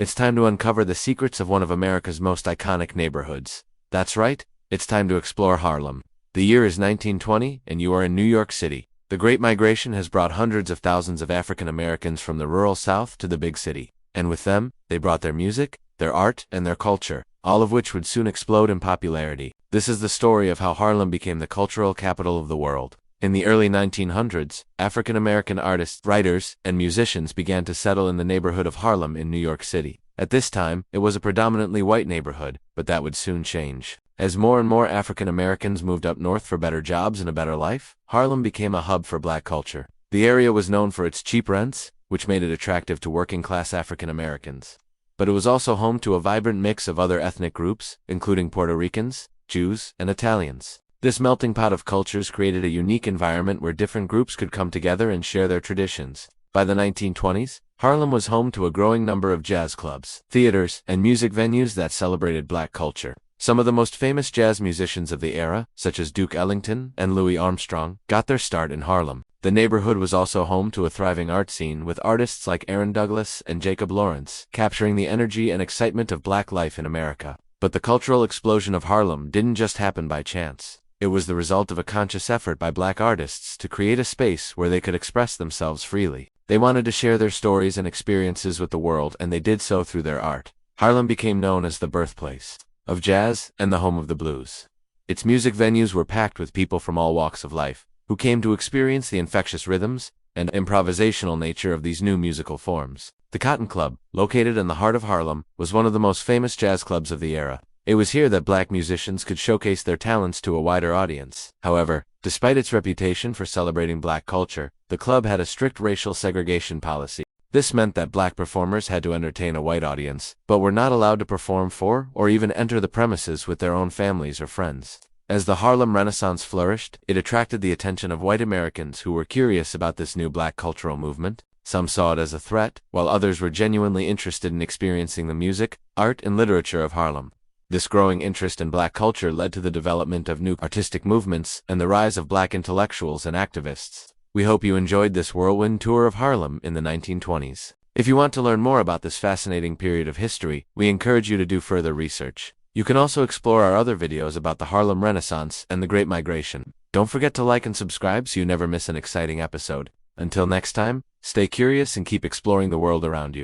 It's time to uncover the secrets of one of America's most iconic neighborhoods. That's right, it's time to explore Harlem. The year is 1920, and you are in New York City. The Great Migration has brought hundreds of thousands of African Americans from the rural South to the big city. And with them, they brought their music, their art, and their culture, all of which would soon explode in popularity. This is the story of how Harlem became the cultural capital of the world. In the early 1900s, African American artists, writers, and musicians began to settle in the neighborhood of Harlem in New York City. At this time, it was a predominantly white neighborhood, but that would soon change. As more and more African Americans moved up north for better jobs and a better life, Harlem became a hub for black culture. The area was known for its cheap rents, which made it attractive to working-class African Americans. But it was also home to a vibrant mix of other ethnic groups, including Puerto Ricans, Jews, and Italians. This melting pot of cultures created a unique environment where different groups could come together and share their traditions. By the 1920s, Harlem was home to a growing number of jazz clubs, theaters, and music venues that celebrated black culture. Some of the most famous jazz musicians of the era, such as Duke Ellington and Louis Armstrong, got their start in Harlem. The neighborhood was also home to a thriving art scene with artists like Aaron Douglas and Jacob Lawrence, capturing the energy and excitement of black life in America. But the cultural explosion of Harlem didn't just happen by chance. It was the result of a conscious effort by black artists to create a space where they could express themselves freely. They wanted to share their stories and experiences with the world, and they did so through their art. Harlem became known as the birthplace of jazz and the home of the blues. Its music venues were packed with people from all walks of life, who came to experience the infectious rhythms and improvisational nature of these new musical forms. The Cotton Club, located in the heart of Harlem, was one of the most famous jazz clubs of the era. It was here that black musicians could showcase their talents to a wider audience. However, despite its reputation for celebrating black culture, the club had a strict racial segregation policy. This meant that black performers had to entertain a white audience, but were not allowed to perform for or even enter the premises with their own families or friends. As the Harlem Renaissance flourished, it attracted the attention of white Americans who were curious about this new black cultural movement. Some saw it as a threat, while others were genuinely interested in experiencing the music, art, and literature of Harlem. This growing interest in black culture led to the development of new artistic movements and the rise of black intellectuals and activists. We hope you enjoyed this whirlwind tour of Harlem in the 1920s. If you want to learn more about this fascinating period of history, we encourage you to do further research. You can also explore our other videos about the Harlem Renaissance and the Great Migration. Don't forget to like and subscribe so you never miss an exciting episode. Until next time, stay curious and keep exploring the world around you.